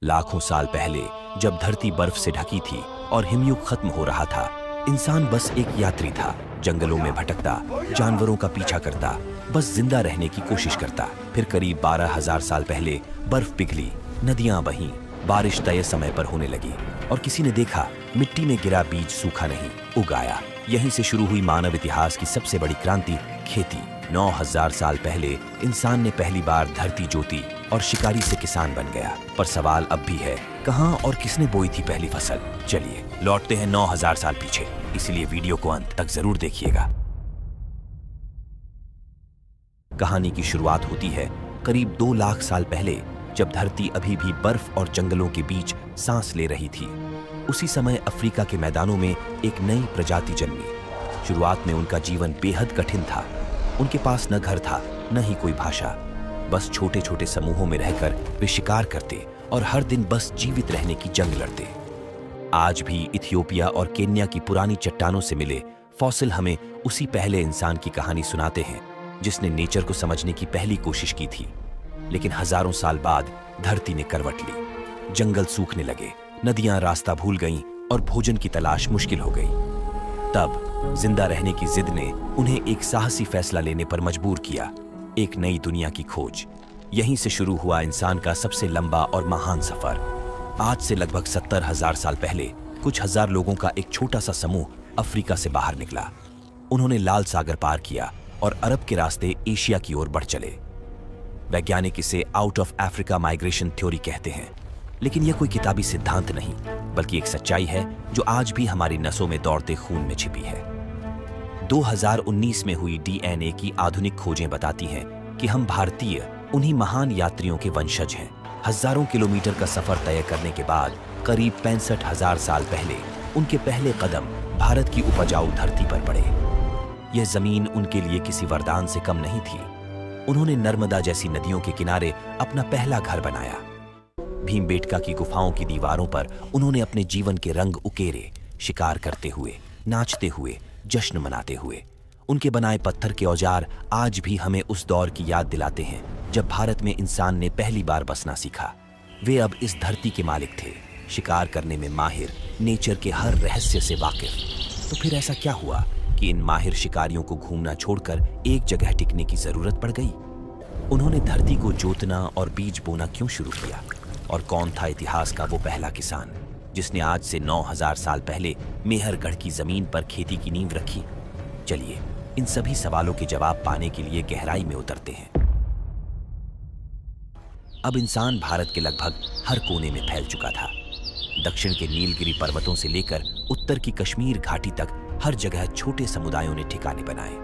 लाखों साल पहले जब धरती बर्फ से ढकी थी और हिमयुग खत्म हो रहा था, इंसान बस एक यात्री था। जंगलों में भटकता, जानवरों का पीछा करता, बस जिंदा रहने की कोशिश करता। फिर करीब 12,000 साल पहले बर्फ पिघली, नदियां बहीं, बारिश तय समय पर होने लगी और किसी ने देखा मिट्टी में गिरा बीज सूखा नहीं, उगाया। यहीं से शुरू हुई मानव इतिहास की सबसे बड़ी क्रांति, खेती। 9,000 साल पहले इंसान ने पहली बार धरती जोती और शिकारी से किसान बन गया। पर सवाल अब भी है, कहां और किसने बोई थी पहली फसल? चलिए लौटते हैं 9,000 साल पीछे, इसलिए वीडियो को अंत तक जरूर देखिएगा। कहानी की शुरुआत होती है करीब 2 लाख साल पहले, जब धरती अभी भी बर्फ और जंगलों के बीच सांस ले रही थी। उसी समय अफ्रीका के मैदानों में एक नई प्रजाति जन्मी। शुरुआत में उनका जीवन बेहद कठिन था। उनके पास न घर था, न ही कोई भाषा। बस छोटे छोटे समूहों में रहकर वे शिकार करते और हर दिन बस जीवित रहने की जंग लड़ते। आज भी इथियोपिया और केन्या की पुरानी चट्टानों से मिले फॉसिल हमें उसी पहले इंसान की कहानी सुनाते हैं, जिसने नेचर को समझने की पहली कोशिश की थी। लेकिन हजारों साल बाद धरती ने करवट ली। जंगल सूखने लगे, नदियां रास्ता भूल गईं और भोजन की तलाश मुश्किल हो गई। तब जिंदा रहने की जिद ने उन्हें एक साहसी फैसला लेने पर मजबूर किया, एक नई दुनिया की खोज। यहीं से शुरू हुआ इंसान का सबसे लंबा और महान सफर। आज से लगभग 70,000 साल पहले कुछ हजार लोगों का एक छोटा सा समूह अफ्रीका से बाहर निकला। उन्होंने लाल सागर पार किया और अरब के रास्ते एशिया की ओर बढ़ चले। वैज्ञानिक इसे out of Africa migration theory कहते हैं, लेकिन यह कोई किताबी सिद्धांत नहीं, बल्कि एक सच्चाई है जो आज भी हमारी नसों में दौड़ते खून में छिपी है। 2019 में हुई डीएनए की आधुनिक खोजें बताती हैं कि हम भारतीय उन्हीं महान यात्रियों के वंशज हैं। हजारों किलोमीटर का सफर तय करने के बाद करीब 65,000 साल पहले उनके पहले कदम भारत की उपजाऊ धरती पर पड़े। यह जमीन उनके लिए किसी वरदान से कम नहीं थी। उन्होंने नर्मदा जैसी नदियों के किनारे अपना पहला घर बनाया। भीमबेटका की गुफाओं की दीवारों पर उन्होंने अपने जीवन के रंग उकेरे, शिकार करते हुए, नाचते हुए, जश्न मनाते हुए। उनके बनाए पत्थर के औजार आज भी हमें उस दौर की याद दिलाते हैं जब भारत में इंसान ने पहली बार बसना सीखा। वे अब इस धरती के मालिक थे, शिकार करने में माहिर, नेचर के हर रहस्य से वाकिफ। तो फिर ऐसा क्या हुआ कि इन माहिर शिकारियों को घूमना छोड़कर एक जगह टिकने की जरूरत पड़ गई? उन्होंने धरती को जोतना और बीज बोना क्यों शुरू किया? और कौन था इतिहास का वो पहला किसान जिसने आज से 9,000 साल पहले मेहरगढ़ की जमीन पर खेती की नींव रखी? चलिए इन सभी सवालों के जवाब पाने के लिए गहराई में उतरते हैं। अब इंसान भारत के लगभग हर कोने में फैल चुका था। दक्षिण के नीलगिरी पर्वतों से लेकर उत्तर की कश्मीर घाटी तक हर जगह छोटे समुदायों ने ठिकाने बनाए।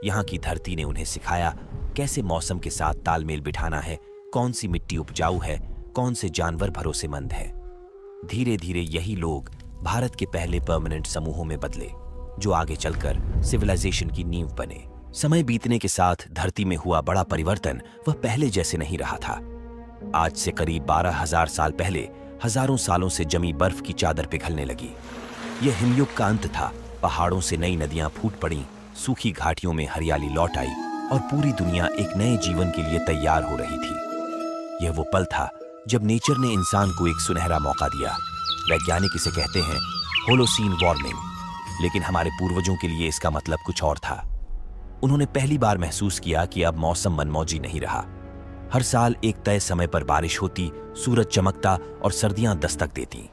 यहाँ की धरती ने उन्हें सिखाया कैसे मौसम के साथ तालमेल बिठाना है, कौन सी मिट्टी उपजाऊ है, कौन से जानवर भरोसेमंद है। धीरे धीरे यही लोग भारत के पहले परमानेंट समूहों में बदले, जो आगे चलकर सिविलाइजेशन की नींव बने। समय बीतने के साथ धरती में हुआ बड़ा परिवर्तन वह पहले जैसे नहीं रहा था। आज से करीब 12,000 साल पहले हजारों सालों से जमी बर्फ की चादर पिघलने लगी। यह हिमयुग का अंत था। पहाड़ों से नई नदियां फूट पड़ीं, सूखी घाटियों में हरियाली लौट आई और पूरी दुनिया एक नए जीवन के लिए तैयार हो रही थी। यह वो पल था जब नेचर ने इंसान को एक सुनहरा मौका दिया। वैज्ञानिक इसे कहते हैं होलोसीन वार्मिंग, लेकिन हमारे पूर्वजों के लिए इसका मतलब कुछ और था। उन्होंने पहली बार महसूस किया कि अब मौसम मनमौजी नहीं रहा। हर साल एक तय समय पर बारिश होती, सूरज चमकता और सर्दियां दस्तक देती।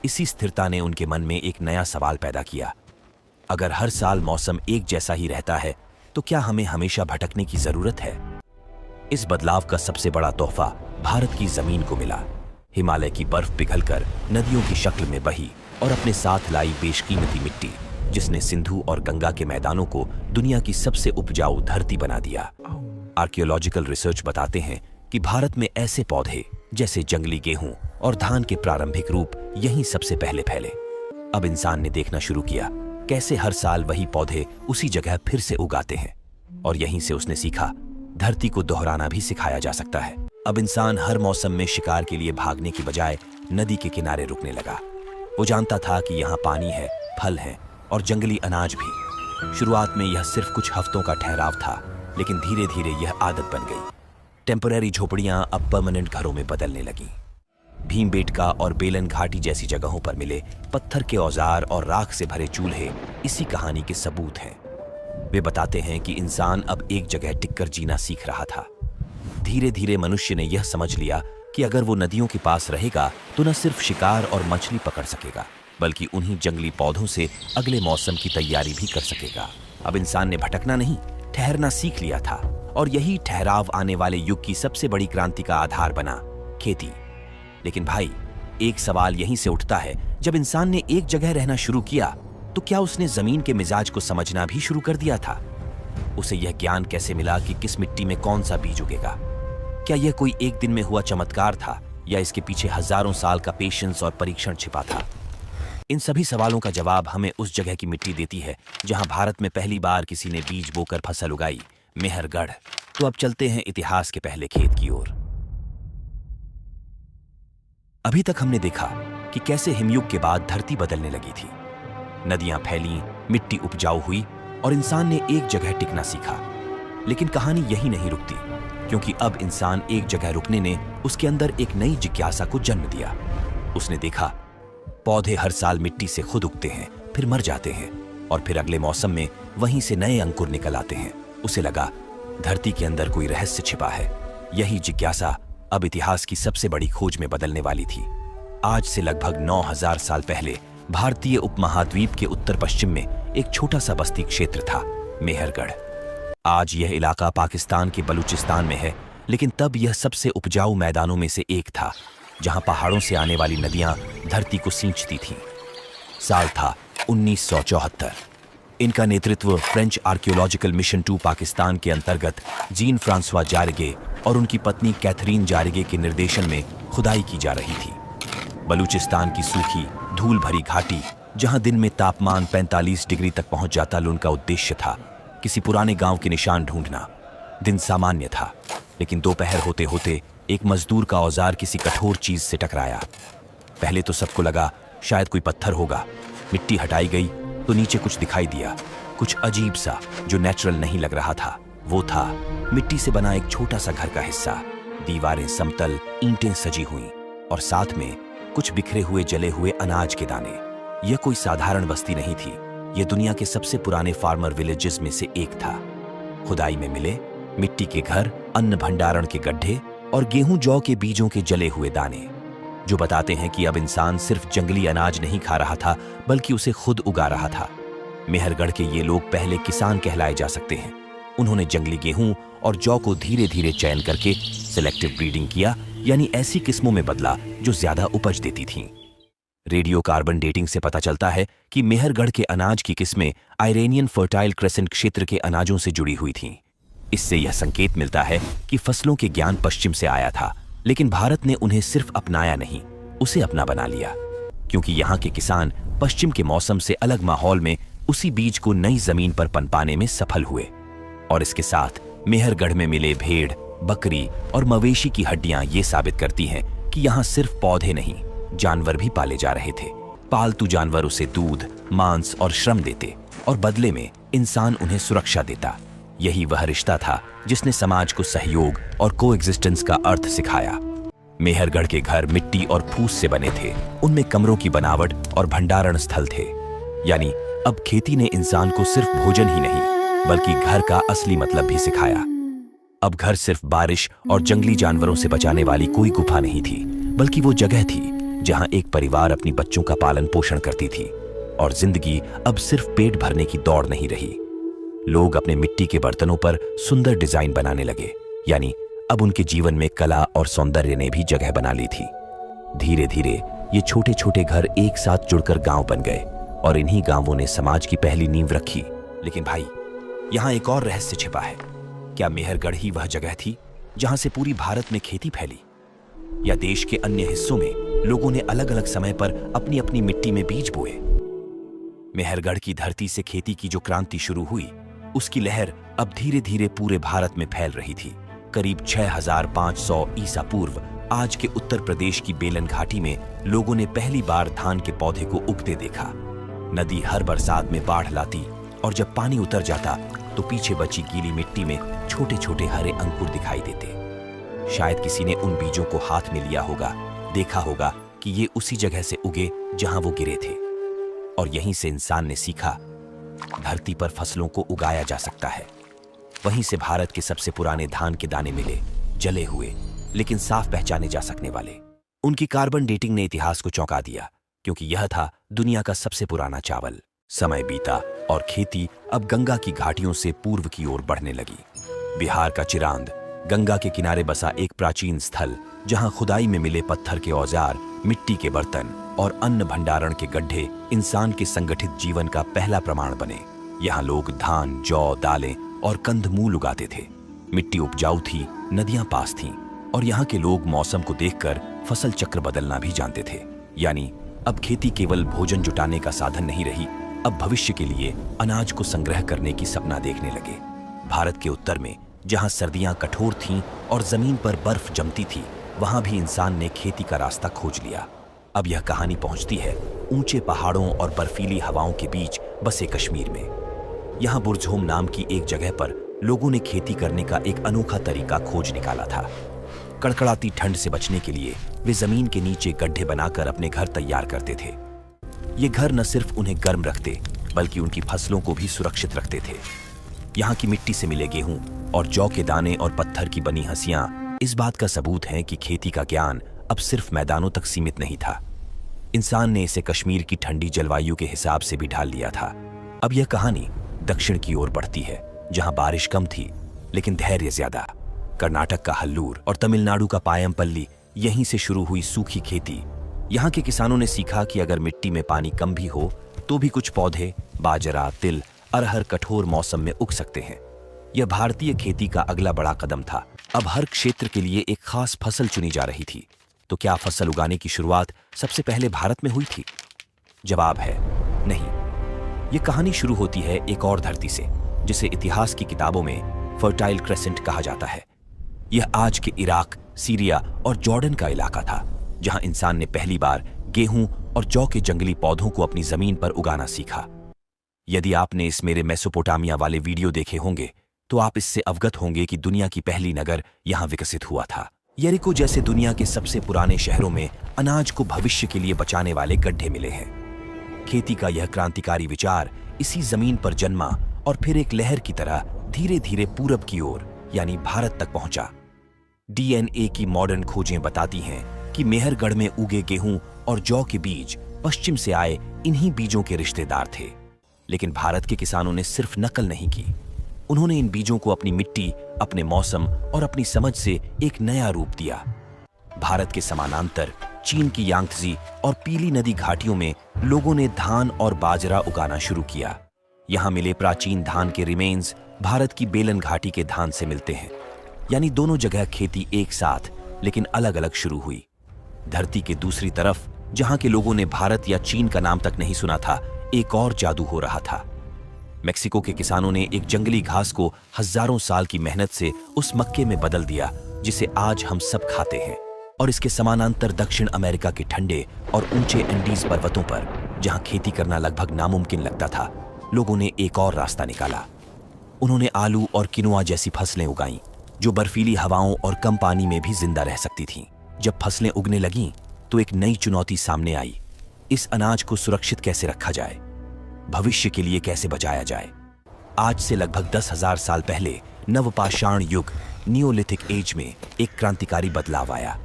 इसी स्थिरता ने उनके मन में एक नया सवाल पैदा किया, अगर हर साल मौसम एक जैसा ही रहता है तो क्या हमें हमेशा भटकने की जरूरत है? इस बदलाव का सबसे बड़ा तोहफा भारत की जमीन को मिला। हिमालय की बर्फ पिघलकर नदियों की शक्ल में बही और अपने साथ लाई बेशकीमती मिट्टी, जिसने सिंधु और गंगा के मैदानों को दुनिया की सबसे उपजाऊ धरती बना दिया। आर्कियोलॉजिकल रिसर्च बताते हैं कि भारत में ऐसे पौधे जैसे जंगली गेहूं और धान के प्रारंभिक रूप यहीं सबसे पहले फैले। अब इंसान ने देखना शुरू किया कैसे हर साल वही पौधे उसी जगह फिर से उगाते हैं, और यहीं से उसने सीखा धरती को दोहराना भी सिखाया जा सकता है। अब इंसान हर मौसम में शिकार के लिए भागने की बजाय नदी के किनारे रुकने लगा। वो जानता था कि यहाँ पानी है, फल है और जंगली अनाज भी। शुरुआत में यह सिर्फ कुछ हफ्तों का ठहराव था, लेकिन धीरे धीरे यह आदत बन गई। टेम्पररी झोपड़ियां अब परमानेंट घरों में बदलने लगीं। भीमबेटका और बेलन घाटी जैसी जगहों पर मिले पत्थर के औजार और राख से भरे चूल्हे इसी कहानी के सबूत हैं। वे बताते हैं कि इंसान अब एक जगह टिककर जीना सीख रहा था। धीरे धीरे मनुष्य ने यह समझ लिया कि अगर वो नदियों के पास रहेगा तो न सिर्फ शिकार और मछली पकड़ सकेगा, बल्कि उन्हीं जंगली पौधों से अगले मौसम की तैयारी भी कर सकेगा। अब इंसान ने भटकना नहीं, ठहरना सीख लिया था, और यही ठहराव आने वाले युग की सबसे बड़ी क्रांति का आधार बना, खेती। लेकिन भाई, एक सवाल यहीं से उठता है, जब इंसान ने एक जगह रहना शुरू किया तो क्या उसने जमीन के मिजाज को समझना भी शुरू कर दिया था? उसे यह ज्ञान कैसे मिला कि किस मिट्टी में कौन सा बीज उगेगा? क्या यह कोई एक दिन में हुआ चमत्कार था, या इसके पीछे हजारों साल का पेशेंस और परीक्षण छिपा था? इन सभी सवालों का जवाब हमें उस जगह की मिट्टी देती है जहां भारत में पहली बार किसी ने बीज बोकर फसल उगाई, मेहरगढ़। तो अब चलते हैं इतिहास के पहले खेत की ओर। अभी तक हमने देखा कि कैसे हिमयुग के बाद धरती बदलने लगी थी। नदियां फैलीं, मिट्टी उपजाऊ हुई और इंसान ने एक जगह टिकना सीखा। लेकिन कहानी यही नहीं रुकती, क्योंकि अब इंसान एक जगह रुकने ने उसके अंदर एक नई जिज्ञासा को जन्म दिया। उसने देखा, पौधे हर साल मिट्टी से खुद उगते हैं, फिर मर जाते हैं, और फिर अगले मौसम में वहीं से नए अंकुर निकल आते हैं। उसे लगा, धरती के अंदर कोई रहस्य छिपा है। यही जिज्ञासा अब इतिहास की सबसे बड़ी खोज में बदलने वाली थी। आज से लगभग 9000 साल पहले भारतीय उपमहाद्वीप के उत्तर पश्चिम में एक छोटा सा बस्ती क्षेत्र था, मेहरगढ़। आज यह इलाका पाकिस्तान के बलूचिस्तान में है, लेकिन तब यह सबसे उपजाऊ मैदानों में से एक था, जहां पहाड़ों से आने वाली नदियां धरती को सींचती थीं। साल था 1974। इनका नेतृत्व French archaeological mission to Pakistan के अंतर्गत जीन फ्रांसवा जारगे और उनकी पत्नी कैथरीन जारगे के निर्देशन में खुदाई की जा रही थी। बलूचिस्तान की सूखी, धूल भरी घाटी, जहां दिन में तापमान 45 डिग्री तक पहुंच जाता, उनका उद्देश्य था किसी पुराने गांव के निशान ढूंढना। दिन सामान्य था, लेकिन दोपहर होते होते एक मजदूर का औजार किसी कठोर चीज से टकराया। पहले तो सबको लगा शायद कोई पत्थर होगा। मिट्टी हटाई गई तो नीचे कुछ दिखाई दिया, कुछ अजीब सा जो नेचुरल नहीं लग रहा था। वो था मिट्टी से बना एक छोटा सा घर का हिस्सा। दीवारें समतल, ईंटें सजी हुई, और साथ में कुछ बिखरे हुए जले हुए अनाज के दाने। यह कोई साधारण बस्ती नहीं थी, यह दुनिया के सबसे पुराने फार्मर विलेजेस में से एक था। खुदाई में मिले मिट्टी के घर, अन्न भंडारण के गड्ढे और गेहूं जौ के बीजों के जले हुए दाने, जो बताते हैं कि अब इंसान सिर्फ जंगली अनाज नहीं खा रहा था, बल्कि उसे खुद उगा रहा था। मेहरगढ़ के ये लोग पहले किसान कहलाए जा सकते हैं। उन्होंने जंगली गेहूं और जौ को धीरे धीरे चयन करके सिलेक्टिव ब्रीडिंग किया, यानी ऐसी किस्मों में बदला जो ज्यादा उपज देती थीं। रेडियो कार्बन डेटिंग से पता चलता है कि मेहरगढ़ के अनाज की किस्में आयरेनियन फर्टाइल क्रेसेंट क्षेत्र के अनाजों से जुड़ी हुई थीं। इससे यह संकेत मिलता है कि फसलों के ज्ञान पश्चिम से आया था, लेकिन भारत ने उन्हें सिर्फ अपनाया नहीं, उसे अपना बना लिया, क्योंकि यहाँ के किसान पश्चिम के मौसम से अलग माहौल में उसी बीज को नई जमीन पर पनपाने में सफल हुए। और इसके साथ मेहरगढ़ में मिले भेड़, बकरी और मवेशी की हड्डियां ये साबित करती हैं कि यहाँ सिर्फ पौधे नहीं, जानवर भी पाले जा रहे थे। पालतू जानवर उसे दूध, मांस और श्रम देते, और बदले में इंसान उन्हें सुरक्षा देता। यही वह रिश्ता था जिसने समाज को सहयोग और कोएग्जिस्टेंस का अर्थ सिखाया। मेहरगढ़ के घर मिट्टी और फूस से बने थे, उनमें कमरों की बनावट और भंडारण स्थल थे। यानी अब खेती ने इंसान को सिर्फ भोजन ही नहीं, बल्कि घर का असली मतलब भी सिखाया। अब घर सिर्फ बारिश और जंगली जानवरों से बचाने वाली कोई गुफा नहीं थी, बल्कि वो जगह थी जहां एक परिवार अपनी बच्चों का पालन पोषण करती थी। और जिंदगी अब सिर्फ पेट भरने की दौड़ नहीं रही। लोग अपने मिट्टी के बर्तनों पर सुंदर डिजाइन बनाने लगे, यानी अब उनके जीवन में कला और सौंदर्य ने भी जगह बना ली थी। धीरे धीरे ये छोटे छोटे घर एक साथ जुड़कर गांव बन गए, और इन्हीं गांवों ने समाज की पहली नींव रखी। लेकिन भाई, यहां एक और रहस्य छिपा है। क्या मेहरगढ़ ही वह जगह थी जहां से पूरी भारत में खेती फैली, या देश के अन्य हिस्सों में लोगों ने अलग अलग समय पर अपनी अपनी मिट्टी में बीज बोए? मेहरगढ़ की धरती से खेती की जो क्रांति शुरू हुई, उसकी लहर अब धीरे धीरे पूरे भारत में फैल रही थी। करीब 6500 ईसा पूर्व आज के उत्तर प्रदेश की बेलन घाटी में लोगों ने पहली बार धान के पौधे को उगते देखा। नदी हर बरसात में बाढ़ लाती, और जब पानी उतर जाता तो पीछे बची गीली मिट्टी में छोटे छोटे हरे अंकुर दिखाई देते। शायद किसी ने उन बीजों को हाथ में लिया होगा, देखा होगा कि ये उसी जगह से उगे जहां वो गिरे थे, और यहीं से इंसान ने सीखा धरती पर फसलों को उगाया जा सकता है। वहीं से भारत के सबसे पुराने धान के दाने मिले, जले हुए लेकिन साफ पहचाने जा सकने वाले। उनकी कार्बन डेटिंग ने इतिहास को चौंका दिया, क्योंकि यह था दुनिया का सबसे पुराना चावल। समय बीता और खेती अब गंगा की घाटियों से पूर्व की ओर बढ़ने लगी। बिहार का चिरांद, गंगा के किनारे बसा एक प्राचीन स्थल, जहां खुदाई में मिले पत्थर के औजार, मिट्टी के बर्तन और अन्न भंडारण के गड्ढे इंसान के संगठित जीवन का पहला प्रमाण बने। यहाँ लोग धान, जौ, दालें और कंदमूल उगाते थे। मिट्टी उपजाऊ थी, नदियां पास थीं, और यहाँ के लोग मौसम को देखकर फसल चक्र बदलना भी जानते थे। यानी अब खेती केवल भोजन जुटाने का साधन नहीं रही, अब भविष्य के लिए अनाज को संग्रह करने की सपना देखने लगे। भारत के उत्तर में जहां सर्दियां कठोर थीं और जमीन पर बर्फ जमती थी, वहां भी इंसान ने खेती का रास्ता खोज लिया। अब यह कहानी पहुंचती है ऊंचे पहाड़ों और बर्फीली हवाओं के बीच बसे कश्मीर में। यहां बुरझोम नाम की एक जगह पर लोगों ने खेती करने का एक अनोखा तरीका खोज निकाला था। कड़कड़ाती ठंड से बचने के लिए वे जमीन के नीचे गड्ढे बनाकर अपने घर तैयार करते थे। ये घर न सिर्फ उन्हें गर्म रखते, बल्कि उनकी फसलों को भी सुरक्षित रखते थे। यहाँ की मिट्टी से मिले गेहूं और जौ के दाने और पत्थर की बनी हंसियां इस बात का सबूत हैं कि खेती का ज्ञान अब सिर्फ मैदानों तक सीमित नहीं था। इंसान ने इसे कश्मीर की ठंडी जलवायु के हिसाब से भी ढाल लिया था। अब यह कहानी दक्षिण की ओर बढ़ती है, जहां बारिश कम थी लेकिन धैर्य ज्यादा। कर्नाटक का हल्लूर और तमिलनाडु का पायमपल्ली, यहीं से शुरू हुई सूखी खेती। यहाँ के किसानों ने सीखा कि अगर मिट्टी में पानी कम भी हो तो भी कुछ पौधे बाजरा, तिल, अरहर कठोर मौसम में उग सकते हैं। यह भारतीय खेती का अगला बड़ा कदम था। अब हर क्षेत्र के लिए एक खास फसल चुनी जा रही थी। तो क्या फसल उगाने की शुरुआत सबसे पहले भारत में हुई थी? जवाब है नहीं। यह कहानी शुरू होती है एक और धरती से, जिसे इतिहास की किताबों में फर्टाइल क्रेसेंट कहा जाता है। यह आज के इराक, सीरिया और जॉर्डन का इलाका था, जहां इंसान ने पहली बार गेहूं और जौ के जंगली पौधों को अपनी जमीन पर उगाना सीखा। यदि आपने इस मेरे मेसोपोटामिया वाले वीडियो देखे होंगे तो आप इससे अवगत होंगे कि दुनिया की पहली नगर यहां विकसित हुआ था। यरीको जैसे दुनिया के सबसे पुराने शहरों में अनाज को भविष्य के लिए बचाने वाले गड्ढे मिले हैं। खेती का यह क्रांतिकारी विचार इसी जमीन पर जन्मा और फिर एक लहर की तरह धीरे धीरे पूरब की ओर यानी भारत तक पहुंचा। डीएनए की मॉडर्न खोजें बताती हैं कि मेहरगढ़ में उगे गेहूं और जौ के बीज पश्चिम से आए इन्हीं बीजों के रिश्तेदार थे। लेकिन भारत के किसानों ने सिर्फ नकल नहीं की, उन्होंने इन बीजों को अपनी मिट्टी, अपने मौसम और अपनी समझ से एक नया रूप दिया। भारत के समानांतर चीन की यांगत्जी और पीली नदी घाटियों में लोगों ने धान और बाजरा उगाना शुरू किया। यहां मिले प्राचीन धान के रिमेन्स भारत की बेलन घाटी के धान से मिलते हैं। यानी दोनों जगह खेती एक साथ लेकिन अलग अलग शुरू हुई। धरती के दूसरी तरफ, जहां के लोगों ने भारत या चीन का नाम तक नहीं सुना था, एक और जादू हो रहा था। मेक्सिको के किसानों ने एक जंगली घास को हजारों साल की मेहनत से उस मक्के में बदल दिया जिसे आज हम सब खाते हैं। और इसके समानांतर दक्षिण अमेरिका के ठंडे और ऊंचे एंडीज पर्वतों पर, जहां खेती करना लगभग नामुमकिन लगता था, लोगों ने एक और रास्ता निकाला। उन्होंने आलू और किनुआ जैसी फसलें उगाईं, जो बर्फीली हवाओं और कम पानी में भी जिंदा रह सकती थीं। जब फसलें उगने लगीं तो एक नई चुनौती सामने आई। इस अनाज को सुरक्षित कैसे रखा जाए, भविष्य के लिए कैसे बचाया जाए। आज से लगभग 10,000 साल पहले नवपाषाण युग, नियोलिथिक एज में एक क्रांतिकारी बदलाव आया।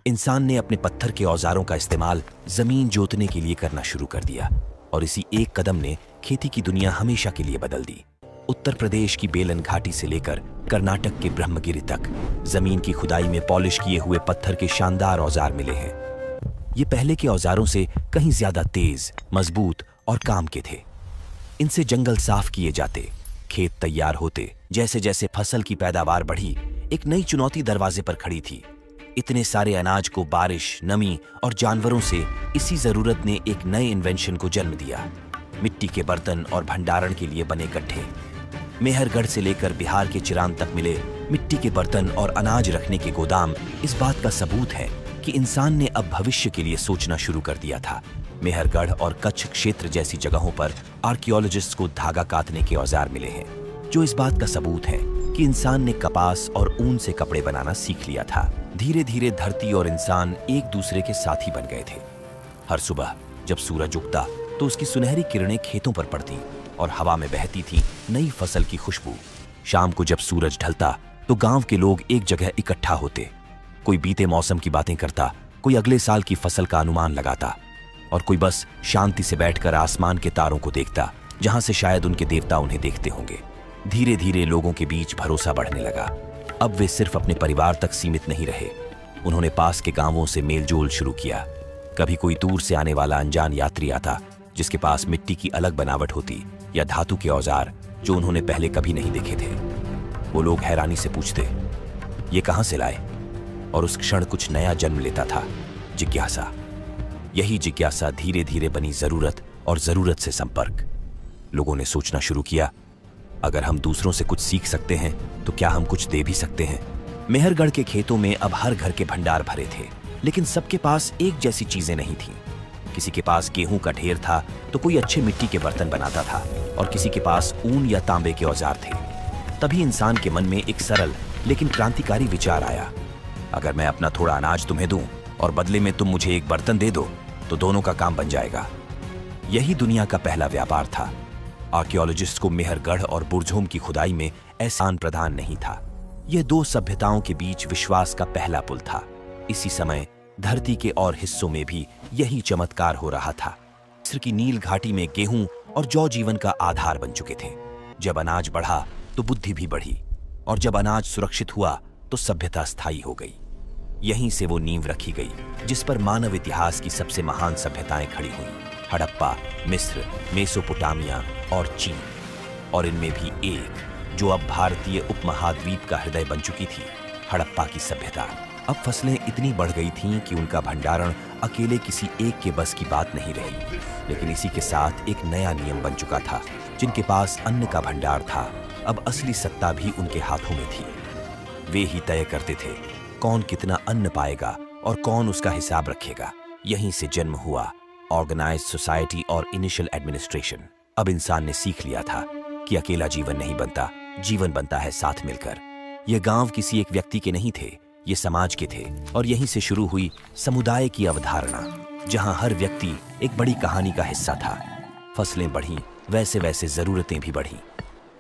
इंसान ने अपने पत्थर के औजारों का इस्तेमाल जमीन जोतने के लिए करना शुरू कर दिया, और इसी एक कदम ने खेती की दुनिया हमेशा के लिए बदल दी। उत्तर प्रदेश की बेलन घाटी से लेकर कर्नाटक के ब्रह्मगिरी तक जमीन की खुदाई में पॉलिश किए हुए पत्थर के शानदार औजार मिले हैं। ये पहले के औजारों से कहीं ज्यादा तेज, मजबूत और काम के थे। इनसे जंगल साफ किए जाते, खेत तैयार होते। जैसे जैसे फसल की पैदावार बढ़ी, एक नई चुनौती दरवाजे पर खड़ी थी। इतने सारे अनाज को बारिश, नमी और जानवरों से इसी जरूरत ने एक नए इन्वेंशन को जन्म दिया, मिट्टी के बर्तन और भंडारण के लिए बने गड्ढे। मेहरगढ़ से लेकर बिहार के चिरांद तक मिले मिट्टी के बर्तन और अनाज रखने के गोदाम इस बात का सबूत है कि इंसान ने अब भविष्य के लिए सोचना शुरू कर दिया था। मेहरगढ़ और कच्छ क्षेत्र जैसी जगहों पर आर्कियोलॉजिस्ट को धागा काटने के औजार मिले हैं, जो इस बात का सबूत है कि इंसान ने कपास और ऊन से कपड़े बनाना सीख लिया था। धीरे धीरे धरती और इंसान एक दूसरे के साथी बन गए थे। हर सुबह जब सूरज उगता तो उसकी सुनहरी किरणें खेतों पर पड़ती और हवा में बहती थी नई फसल की खुशबू। शाम को जब सूरज ढलता तो गांव के लोग एक जगह इकट्ठा होते। कोई बीते मौसम की बातें करता, कोई अगले साल की फसल का अनुमान लगाता और कोई बस शांति से बैठकर आसमान के तारों को देखता, जहां से शायद उनके देवता उन्हें देखते होंगे। धीरे धीरे लोगों के बीच भरोसा बढ़ने लगा। अब वे सिर्फ अपने परिवार तक सीमित नहीं रहे, उन्होंने पास के गांवों से मेलजोल शुरू किया। कभी कोई दूर से आने वाला अनजान यात्री आता जिसके पास मिट्टी की अलग बनावट होती या धातु के औजार जो उन्होंने पहले कभी नहीं देखे थे। वो लोग हैरानी से पूछते, ये कहां से लाए? और उस क्षण कुछ नया जन्म लेता था, जिज्ञासा। यही जिज्ञासा धीरे धीरे बनी जरूरत और जरूरत से संपर्क। लोगों ने सोचना शुरू किया, अगर हम दूसरों से कुछ सीख सकते हैं तो क्या हम कुछ दे भी सकते हैं? मेहरगढ़ के खेतों में अब हर घर के भंडार भरे थे, लेकिन सबके पास एक जैसी चीजें नहीं थीं। किसी के पास गेहूं का ढेर था तो कोई अच्छे मिट्टी के बर्तन बनाता था और किसी के पास ऊन या तांबे के औजार थे। तभी इंसान के मन में एक सरल लेकिन क्रांतिकारी विचार आया, अगर मैं अपना थोड़ा अनाज तुम्हें दूं और बदले में तुम मुझे एक बर्तन दे दो तो दोनों का काम बन जाएगा। यही दुनिया का पहला व्यापार था। आर्कियोलॉजिस्ट को मेहरगढ़ और बुरझोम की खुदाई में ऐसा आदान प्रदान नहीं था। यह दो सभ्यताओं के बीच विश्वास का पहला पुल था। इसी समय धरती के और हिस्सों में भी यही चमत्कार हो रहा था। मिस्र की नील घाटी में गेहूं और जौ जीवन का आधार बन चुके थे। जब अनाज बढ़ा तो बुद्धि भी बढ़ी और जब अनाज सुरक्षित हुआ तो सभ्यता स्थायी हो गई। यहीं से वो नींव रखी गई जिस पर मानव इतिहास की सबसे महान सभ्यताएं खड़ी हुई, हड़प्पा, मिस्र, मेसोपोटामिया और चीन। और इनमें भी एक जो अब भारतीय उपमहाद्वीप का हृदय बन चुकी थी, हड़प्पा की सभ्यता। अब फसलें इतनी बढ़ गई थीं कि उनका भंडारण अकेले किसी एक के बस की बात नहीं रही। लेकिन इसी के साथ एक नया नियम बन चुका था, जिनके पास अन्न का भंडार था, अब असली सत्ता भी उनके हाथों में थी। वे ही तय करते थे कौन कितना अन्न पाएगा और कौन उसका हिसाब रखेगा। यहीं से जन्म हुआ ऑर्गेनाइज्ड सोसाइटी और इनिशियल एडमिनिस्ट्रेशन। अब इंसान ने सीख लिया था कि अकेला जीवन नहीं बनता, जीवन बनता है साथ मिलकर। ये गांव किसी एक व्यक्ति के नहीं थे, ये समाज के थे। और यहीं से शुरू हुई समुदाय की अवधारणा, जहां हर व्यक्ति एक बड़ी कहानी का हिस्सा था। फसलें बढ़ीं, वैसे वैसे जरूरतें भी बढ़ीं।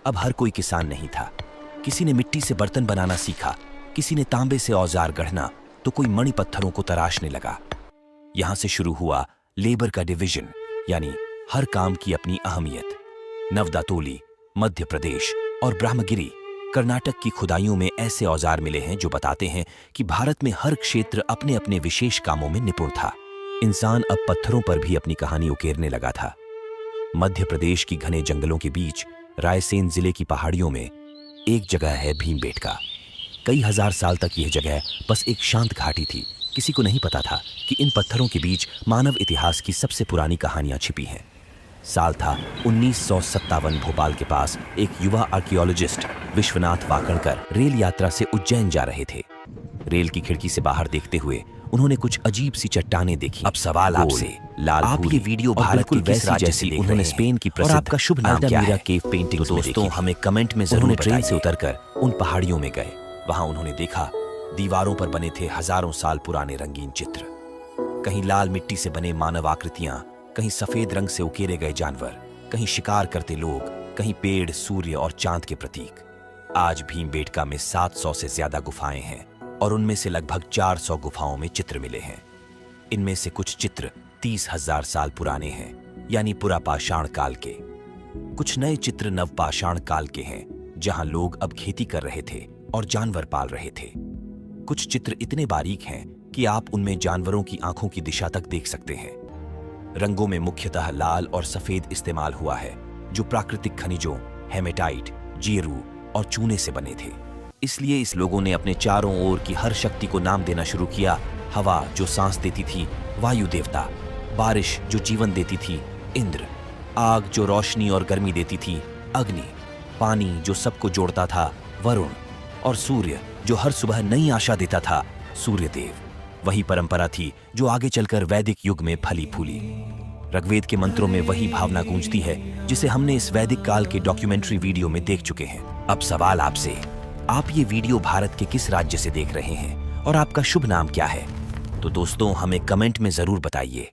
अब हर कोई किसान नहीं था। किसी ने मिट्टी से बर्तन बनाना सीखा, किसी ने तांबे से औजार गढ़ना, तो कोई मणि पत्थरों को तराशने लगा। यहां से शुरू हुआ लेबर का डिवीजन, यानी हर काम की अपनी अहमियत। नवदातोली, मध्य प्रदेश और ब्रह्मगिरी, कर्नाटक की खुदाइयों में ऐसे औजार मिले हैं जो बताते हैं कि भारत में हर क्षेत्र अपने अपने विशेष कामों में निपुण था। इंसान अब पत्थरों पर भी अपनी कहानी उकेरने लगा था। मध्य प्रदेश की घने जंगलों के बीच रायसेन जिले की पहाड़ियों में एक जगह है भीमबेटका। कई हजार साल तक यह जगह बस एक शांत घाटी थी। किसी को नहीं पता था कि इन पत्थरों के बीच मानव इतिहास की सबसे पुरानी कहानियां छिपी हैं। साल था 1957। भोपाल के पास एक युवा आर्कियोलॉजिस्ट विश्वनाथ वाकणकर रेल यात्रा से उज्जैन जा रहे थे। रेल की खिड़की से बाहर देखते हुए उन्होंने कुछ अजीब सी चट्टानें देखी। अब सवाल आपसे, लाल आप ये वीडियो भारत की किस राज्य से उन्होंने स्पेन की प्रसिद्ध आपका शुभ नाम क्या है? केव पेंटिंग्स तो दोस्तों हमें कमेंट में जरूर ट्रेन से उतरकर उन पहाड़ियों में गए। वहां उन्होंने देखा दीवारों पर बने थे हजारों साल पुराने रंगीन चित्र। कहीं लाल मिट्टी से बने मानव आकृतियां, कहीं सफेद रंग से उकेरे गए जानवर, कहीं शिकार करते लोग, कहीं पेड़, सूर्य और चांद के प्रतीक। आज भीमबेटका में 700 से ज्यादा गुफाएं हैं और उनमें से लगभग 400 गुफाओं में चित्र मिले हैं। इनमें से कुछ चित्र 30,000 साल पुराने हैं, यानी पुरापाषाण काल के। कुछ नए चित्र नवपाषाण काल के हैं, जहां लोग अब खेती कर रहे थे और जानवर पाल रहे थे। कुछ चित्र इतने बारीक हैं कि आप उनमें जानवरों की आंखों की दिशा तक देख सकते हैं। रंगों में मुख्यतः लाल और सफेद इस्तेमाल हुआ है, जो प्राकृतिक खनिजों, हेमेटाइट, जीरू और चूने से बने थे। इसलिए इस लोगों ने अपने चारों ओर की हर शक्ति को नाम देना शुरू किया। हवा जो सांस देती थी, वायु देवता; बारिश जो जीवन देती थी, इंद्र; आग जो रोशनी और गर्मी देती थी, अग्नि; पानी जो सबको जोड़ता था, वरुण; और सूर्य जो हर सुबह नई आशा देता था, सूर्यदेव। वही परंपरा थी जो आगे चलकर वैदिक युग में फली फूली। ऋग्वेद के मंत्रों में वही भावना गूंजती है जिसे हमने इस वैदिक काल के डॉक्यूमेंट्री वीडियो में देख चुके हैं। अब सवाल आपसे, आप ये वीडियो भारत के किस राज्य से देख रहे हैं और आपका शुभ नाम क्या है? तो दोस्तों, हमें कमेंट में जरूर बताइए।